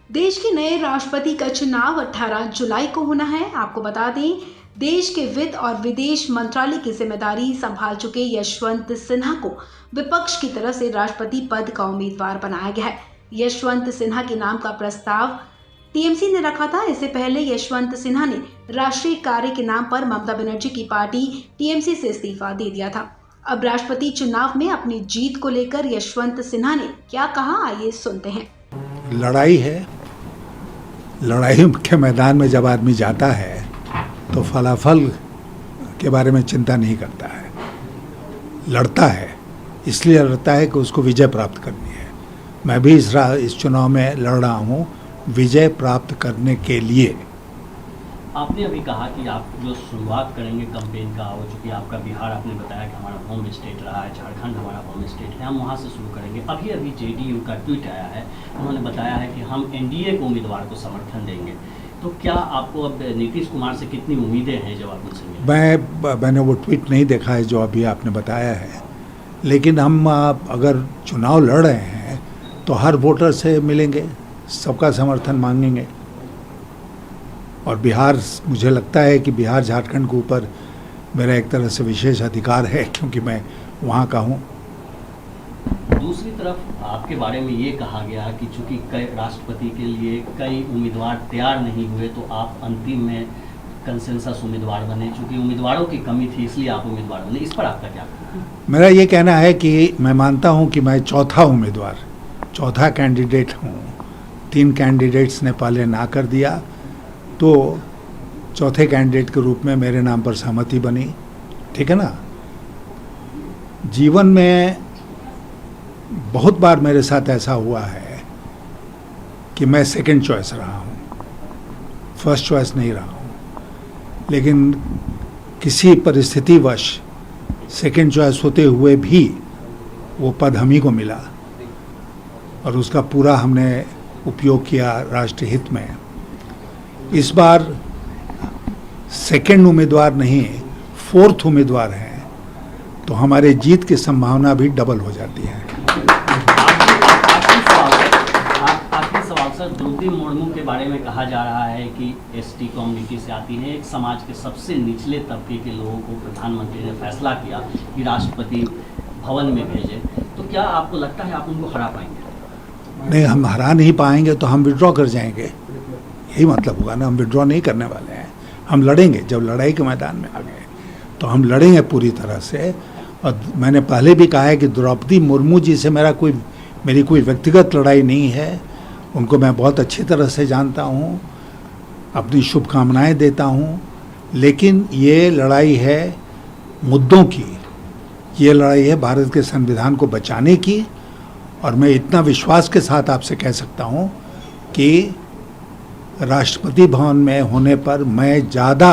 देश के नए राष्ट्रपति का चुनाव 18 जुलाई को होना है। आपको बता दें, देश के वित्त और विदेश मंत्रालय की जिम्मेदारी संभाल चुके यशवंत सिन्हा को विपक्ष की तरफ से राष्ट्रपति पद का उम्मीदवार बनाया गया है। यशवंत सिन्हा के नाम का प्रस्ताव टीएमसी ने रखा था। इससे पहले यशवंत सिन्हा ने राष्ट्रीय कार्य के नाम पर ममता बनर्जी की पार्टी टीएमसी से इस्तीफा दे दिया था। अब राष्ट्रपति चुनाव में अपनी जीत को लेकर यशवंत सिन्हा ने क्या कहा, आइए सुनते हैं। लड़ाई है। लड़ाई के मैदान में जब आदमी जाता है तो फलाफल के बारे में चिंता नहीं करता है, लड़ता है। इसलिए लड़ता है कि उसको विजय प्राप्त करनी है। मैं भी इस चुनाव में लड़ रहा हूँ विजय प्राप्त करने के लिए। आपने अभी कहा कि आप जो शुरुआत करेंगे कैंपेन का, वो चूँकि आपका बिहार आपने बताया कि हमारा होम स्टेट रहा है, झारखंड हमारा होम स्टेट है, हम वहाँ से शुरू करेंगे। अभी जेडीयू का ट्वीट आया है, उन्होंने बताया है कि हम एनडीए को उम्मीदवार को समर्थन देंगे। तो क्या आपको अब नीतीश कुमार से कितनी उम्मीदें हैं जब आप उनसे मिले? मैंने वो ट्वीट नहीं देखा है जो अभी आपने बताया है, लेकिन हम अगर चुनाव लड़ रहे हैं तो हर वोटर से मिलेंगे, सबका समर्थन मांगेंगे। और बिहार, मुझे लगता है कि बिहार झारखंड के ऊपर मेरा एक तरह से विशेष अधिकार है, क्योंकि मैं वहाँ का हूँ। दूसरी तरफ आपके बारे में ये कहा गया कि चूंकि कई राष्ट्रपति के लिए कई उम्मीदवार तैयार नहीं हुए तो आप अंतिम में कंसेंसस उम्मीदवार बने। चूंकि उम्मीदवारों की कमी थी इसलिए आप उम्मीदवार बने। इस पर आपका क्या कहना है? मेरा ये कहना है कि मैं मानता हूँ कि मैं चौथा उम्मीदवार, चौथा कैंडिडेट हूँ। 3 कैंडिडेट्स ने पहले ना कर दिया, तो चौथे कैंडिडेट के रूप में मेरे नाम पर सहमति बनी। ठीक है ना। जीवन में बहुत बार मेरे साथ ऐसा हुआ है कि मैं सेकंड चॉइस रहा हूँ, फर्स्ट चॉइस नहीं रहा हूँ, लेकिन किसी परिस्थितिवश सेकंड चॉइस होते हुए भी वो पद हम ही को मिला और उसका पूरा हमने उपयोग किया राष्ट्र हित में। इस बार सेकंड उम्मीदवार नहीं, 4th उम्मीदवार हैं, तो हमारे जीत की संभावना भी डबल हो जाती है। आखिरी सवाल सर, द्रौपदी मुर्मू के बारे में कहा जा रहा है कि एसटी कम्युनिटी से आती हैं, एक समाज के सबसे निचले तबके के लोगों को प्रधानमंत्री ने फैसला किया कि राष्ट्रपति भवन में भेजें। तो क्या आपको लगता है आप उनको हरा पाएंगे? नहीं, हम हरा नहीं पाएंगे तो हम विड्रॉ कर जाएंगे, यही मतलब होगा ना। हम विड्रॉ नहीं करने वाले हैं, हम लड़ेंगे। जब लड़ाई के मैदान में आ गए तो हम लड़ेंगे पूरी तरह से। और मैंने पहले भी कहा है कि द्रौपदी मुर्मू जी से मेरी कोई व्यक्तिगत लड़ाई नहीं है। उनको मैं बहुत अच्छी तरह से जानता हूँ, अपनी शुभकामनाएं देता हूँ, लेकिन ये लड़ाई है मुद्दों की, ये लड़ाई है भारत के संविधान को बचाने की। और मैं इतना विश्वास के साथ आपसे कह सकता हूँ कि राष्ट्रपति भवन में होने पर मैं ज़्यादा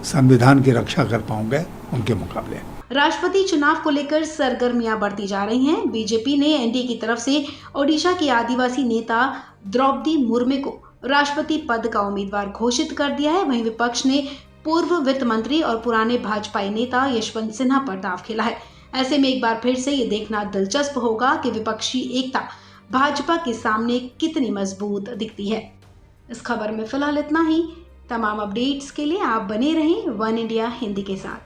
संविधान की रक्षा कर पाऊंगा उनके मुकाबले। राष्ट्रपति चुनाव को लेकर सरगर्मियां बढ़ती जा रही हैं। बीजेपी ने एनडीए की तरफ से ओडिशा की आदिवासी नेता द्रौपदी मुर्मू को राष्ट्रपति पद का उम्मीदवार घोषित कर दिया है। वहीं विपक्ष ने पूर्व वित्त मंत्री और पुराने भाजपाई नेता यशवंत सिन्हा पर दांव खेला है। ऐसे में एक बार फिर से ये देखना दिलचस्प होगा कि विपक्षी एकता भाजपा के सामने कितनी मजबूत दिखती है। इस खबर में फिलहाल इतना ही। तमाम अपडेट्स के लिए आप बने रहें वन इंडिया हिंदी के साथ।